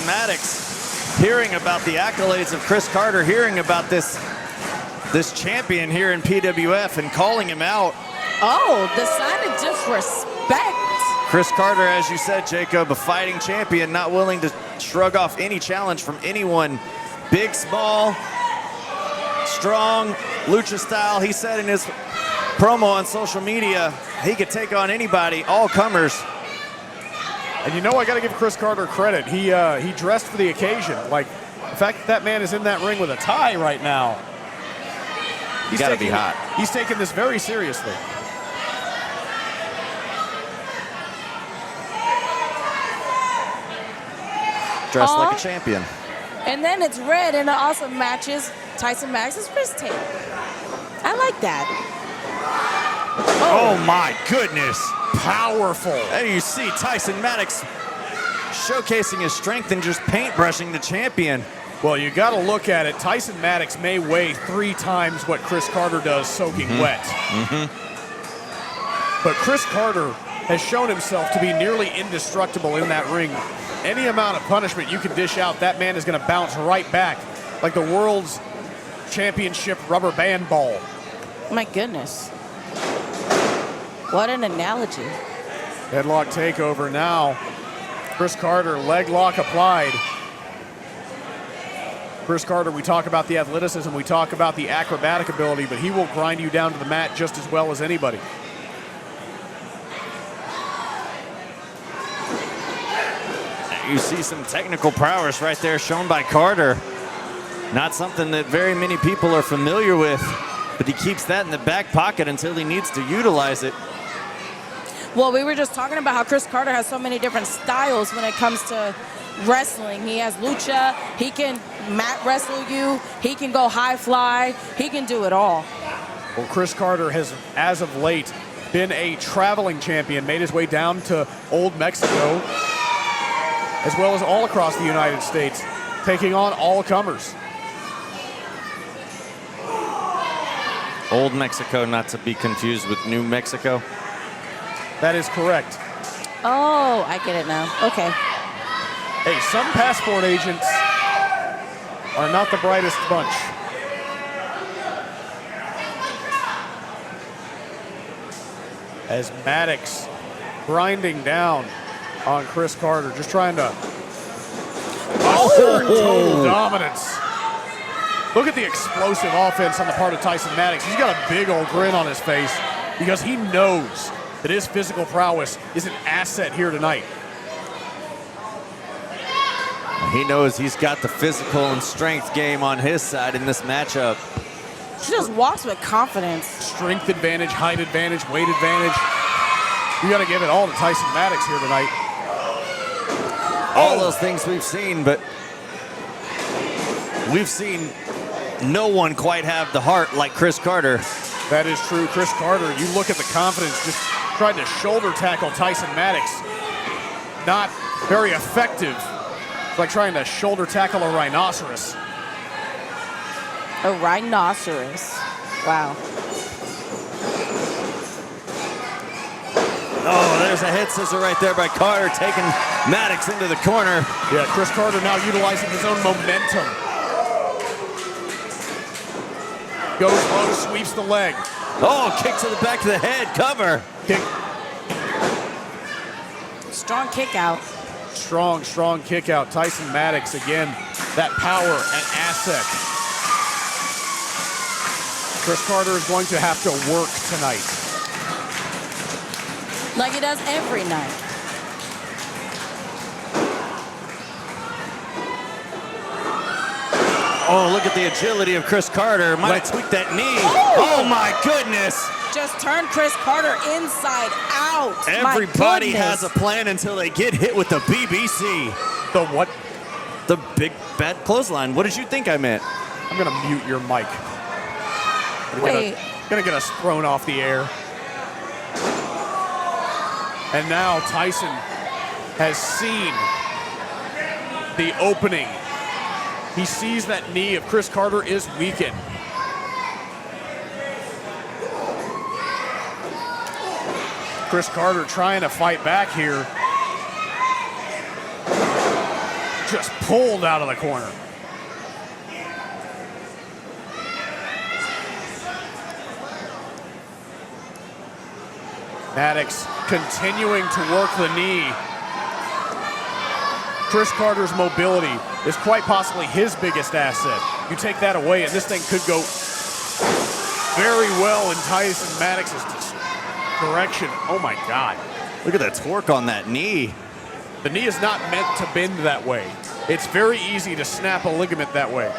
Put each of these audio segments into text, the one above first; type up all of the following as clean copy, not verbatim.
Maddux, hearing about the accolades of Chris Carter, hearing about this champion here in PWF and calling him out. Oh, the sign of disrespect. Chris Carter, as you said, Jacob, a fighting champion, not willing to shrug off any challenge from anyone. Big, small, strong, lucha style. He said in his promo on social media, he could take on anybody, all comers. And you know, I got to give Chris Carter credit. He dressed for the occasion. Like, the fact that man is in that ring with a tie right now. He's got to be hot. He's taking this very seriously. Dressed like a champion. And then it's red, and it also matches Tyson Maddux's wrist tape. I like that. Oh my goodness. Powerful. And you see Tyson Maddux showcasing his strength and just paintbrushing the champion. Well, you got to look at it. Tyson Maddux may weigh 3 times what Chris Carter does soaking wet. But Chris Carter has shown himself to be nearly indestructible in that ring. Any amount of punishment you can dish out, that man is going to bounce right back like the world's championship rubber band ball. My goodness. What an analogy. Headlock takeover now. Chris Carter, leg lock applied. Chris Carter, we talk about the athleticism, we talk about the acrobatic ability, but he will grind you down to the mat just as well as anybody. You see some technical prowess right there shown by Carter. Not something that very many people are familiar with, but he keeps that in the back pocket until he needs to utilize it. Well, we were just talking about how Chris Carter has so many different styles when it comes to wrestling. He has lucha, he can mat wrestle you, he can go high fly, he can do it all. Well, Chris Carter has, as of late, been a traveling champion, made his way down to Old Mexico, as well as all across the United States, taking on all comers. Old Mexico, not to be confused with New Mexico. That is correct. Oh, I get it now. Okay. Hey, some passport agents are not the brightest bunch. As Maddux grinding down on Chris Carter, just trying to assert total dominance. Look at the explosive offense on the part of Tyson Maddux. He's got a big old grin on his face because he knows that his physical prowess is an asset here tonight. He knows he's got the physical and strength game on his side in this matchup. She just walks with confidence. Strength advantage, height advantage, weight advantage. You got to give it all to Tyson Maddux here tonight. All those things we've seen, but we've seen no one quite have the heart like Chris Carter. That is true. Chris Carter, you look at the confidence, just tried to shoulder tackle Tyson Maddux. Not very effective. It's like trying to shoulder tackle a rhinoceros. A rhinoceros. Wow. Oh, there's a head scissor right there by Carter, taking Maddux into the corner. Yeah, Chris Carter now utilizing his own momentum. Goes low, sweeps the leg. Oh, kick to the back of the head, cover. Kick. Strong kick out. Strong, strong kick out. Tyson Maddux, again, that power and asset. Chris Carter is going to have to work tonight. Like he does every night. Oh, look at the agility of Chris Carter. Might have tweaked that knee. Oh, my goodness. Just turn Chris Carter inside out. Everybody has a plan until they get hit with the BBC. The what? The big bad clothesline. What did you think I meant? I'm going to mute your mic. Wait. Going to get us thrown off the air. And now Tyson has seen the opening. He sees that knee of Chris Carter is weakened. Chris Carter trying to fight back here. just pulled out of the corner. Maddux continuing to work the knee. Chris Carter's mobility is quite possibly his biggest asset. You take that away, and this thing could go very well in Tyson Maddux's direction. Oh my God. Look at the torque on that knee. The knee is not meant to bend that way. It's very easy to snap a ligament that way.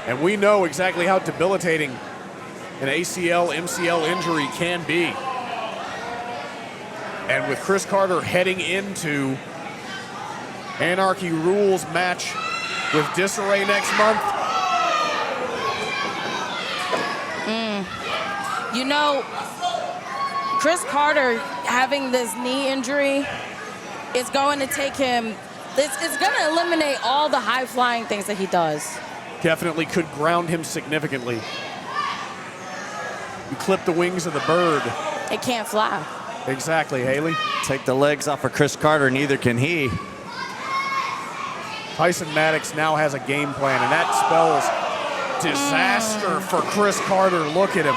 And we know exactly how debilitating an ACL, MCL injury can be. And with Chris Carter heading into Anarchy Rules match with Disarray next month. You know, Chris Carter having this knee injury is going to take him, it's going to eliminate all the high-flying things that he does. Definitely could ground him significantly. You clip the wings of the bird. It can't fly. Exactly, Haley. Take the legs off of Chris Carter, neither can he. Tyson Maddux now has a game plan, and that spells disaster for Chris Carter. Look at him.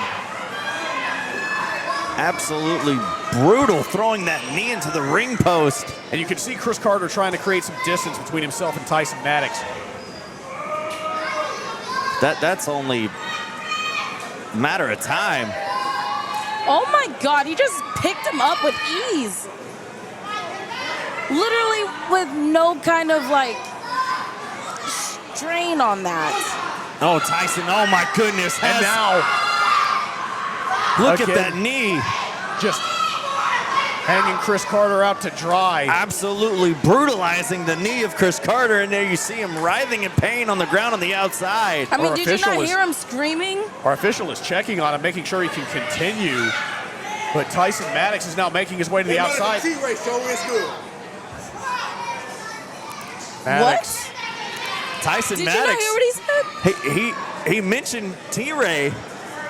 Absolutely brutal, throwing that knee into the ring post. And you can see Chris Carter trying to create some distance between himself and Tyson Maddux. That's only a matter of time. Oh my God, he just picked him up with ease. Literally with no kind of like strain on that. Oh, Tyson, oh my goodness. And now, look again, at that knee. just hanging Chris Carter out to dry. Absolutely brutalizing the knee of Chris Carter, and there you see him writhing in pain on the ground on the outside. I mean, did you not hear him screaming? Our official is checking on him, making sure he can continue. But Tyson Maddux is now making his way to the outside. What? Tyson Did Maddux. you not hear what he said? He mentioned T-Ray.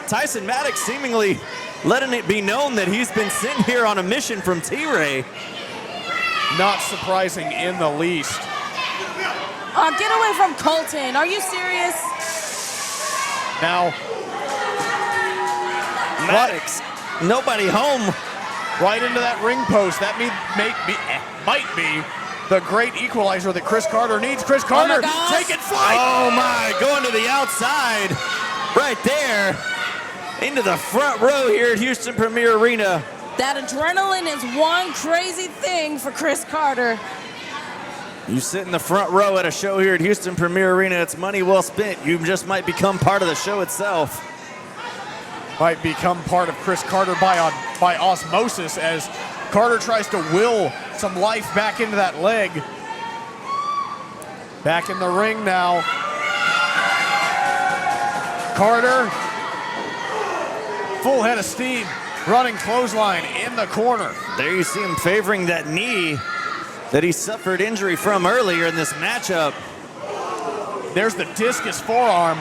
Tyson Maddux seemingly letting it be known that he's been sent here on a mission from T-Ray. Not surprising in the least. Get away from Colton. Are you serious? Now, Maddux, nobody home. right into that ring post. That might be the great equalizer that Chris Carter needs. Chris Carter taking flight. Oh my, going to the outside. Right there. Into the front row here at Houston Premier Arena. That adrenaline is one crazy thing for Chris Carter. You sit in the front row at a show here at Houston Premier Arena, it's money well spent. You just might become part of the show itself. Might become part of Chris Carter by osmosis as Carter tries to will some life back into that leg. Back in the ring now. Carter, full head of steam, running clothesline in the corner. There you see him favoring that knee that he suffered injury from earlier in this matchup. There's the discus forearm.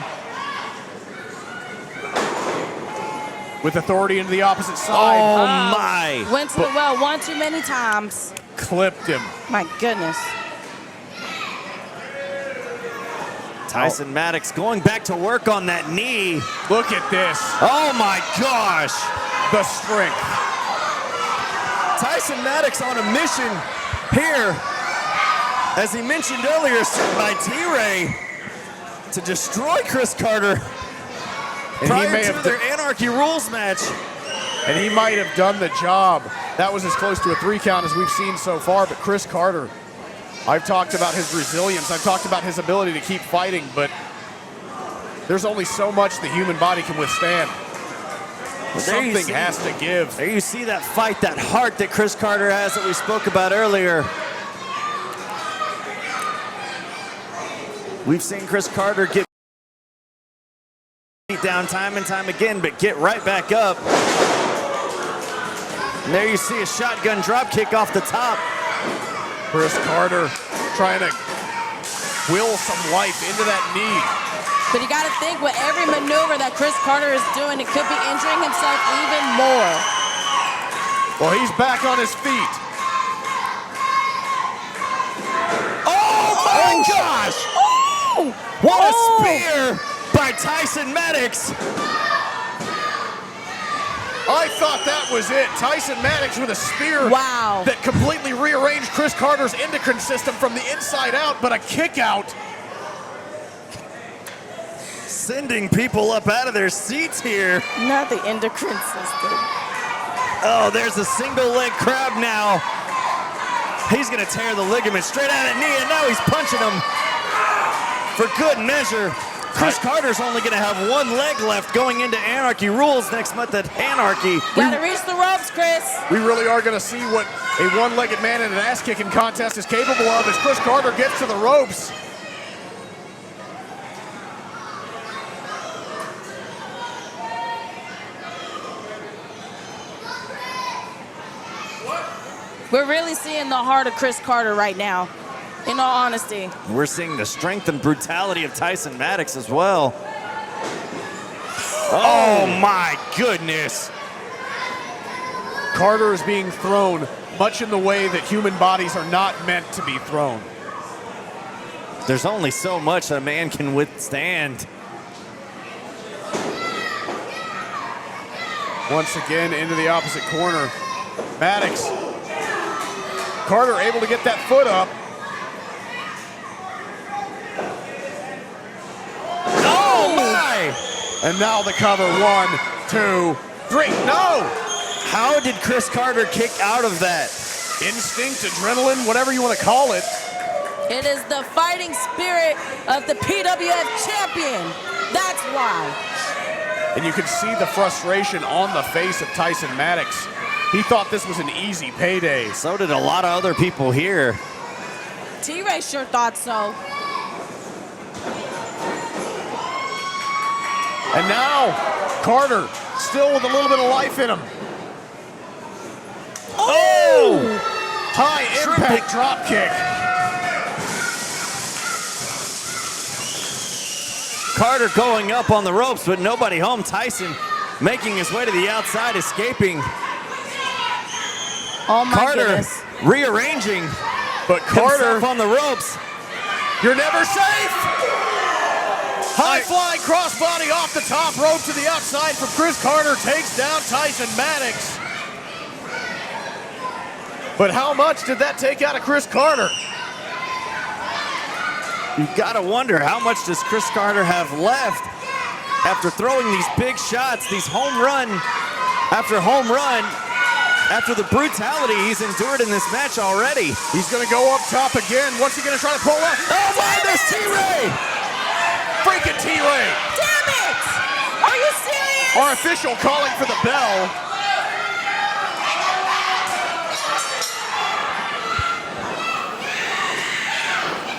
With authority into the opposite side. Oh my. Went to the well one too many times. Clipped him. My goodness. Tyson Maddux going back to work on that knee. Look at this. Oh my gosh. The strength. Tyson Maddux on a mission here, as he mentioned earlier, sent by T-Ray to destroy Chris Carter prior to their Anarchy Rules match. And he might have done the job. That was as close to a 3 count as we've seen so far, but Chris Carter, I've talked about his resilience. I've talked about his ability to keep fighting, but there's only so much the human body can withstand. Something has to give. There you see that fight, that heart that Chris Carter has that we spoke about earlier. We've seen Chris Carter get beat down time and time again, but get right back up. And there you see a shotgun drop kick off the top. Chris Carter trying to will some life into that knee. But you got to think with every maneuver that Chris Carter is doing, it could be injuring himself even more. Well, he's back on his feet. spear by Tyson Maddux. I thought that was it. Tyson Maddux with a spear Wow. that completely rearranged Chris Carter's endocrine system from the inside out, but a kick out. Sending people up out of their seats here. Not the endocrine system. Oh, there's a single leg crab now. He's gonna tear the ligament straight out of the knee, and now he's punching him for good measure. Chris Carter's only gonna have one leg left going into Anarchy Rules next month at Anarchy. Gotta reach the ropes, Chris. We really are going to see what a one-legged man in an ass-kicking contest is capable of as Chris Carter gets to the ropes. We're really seeing the heart of Chris Carter right now, in all honesty. We're seeing the strength and brutality of Tyson Maddux as well. Oh my goodness. Carter is being thrown much in the way that human bodies are not meant to be thrown. There's only so much a man can withstand. Once again into the opposite corner. Maddux. Carter able to get that foot up. Oh my! And now the cover. 1, 2, 3. No! How did Chris Carter kick out of that? Instinct, adrenaline, whatever you want to call it. It is the fighting spirit of the PWF champion. That's why. And you can see the frustration on the face of Tyson Maddux. He thought this was an easy payday. So did a lot of other people here. T-Ray sure thought so. And now, Carter, still with a little bit of life in him. Oh! High impact drop kick. Carter going up on the ropes, but nobody home. Tyson making his way to the outside, escaping. Oh my Carter goodness. rearranging, But Carter, himself on the ropes. you're never safe. High flying crossbody off the top rope to the outside from Chris Carter takes down Tyson Maddux. But how much did that take out of Chris Carter? You gotta wonder, how much does Chris Carter have left after throwing these big shots, these home run after home run, after the brutality he's endured in this match already. He's gonna go up top again. What's he gonna try to pull up? Oh my, there's T-Ray! Freaking T-Ray! Damn it! Are you serious? Our official calling for the bell.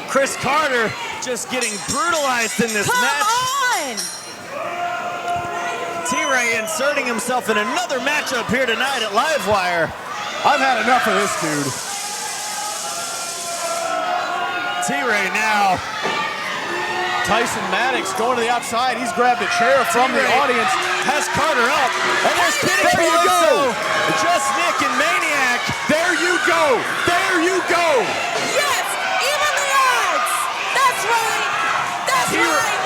Chris Carter just getting brutalized in this Come match. on! T-Ray inserting himself in another matchup here tonight at Livewire. I've had enough of this dude. T-Ray now. Tyson Maddux going to the outside. He's grabbed a chair from the T-Ray audience. has Carter up. And there's Kitty There you Calypso. go. Just Nick and Maniac. There you go. There you go. Yes! Even the odds! That's right! That's right!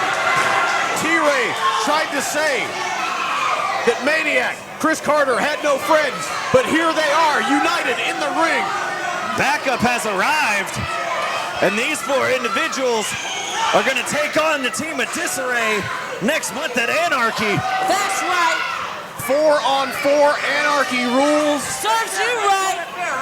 T-Ray tried to say that Maniac, Chris Carter, had no friends, but here they are, united in the ring. Backup has arrived. And these four individuals are going to take on the team of Disarray next month at Anarchy. That's right! 4-on-4 Anarchy Rules. Serves you right!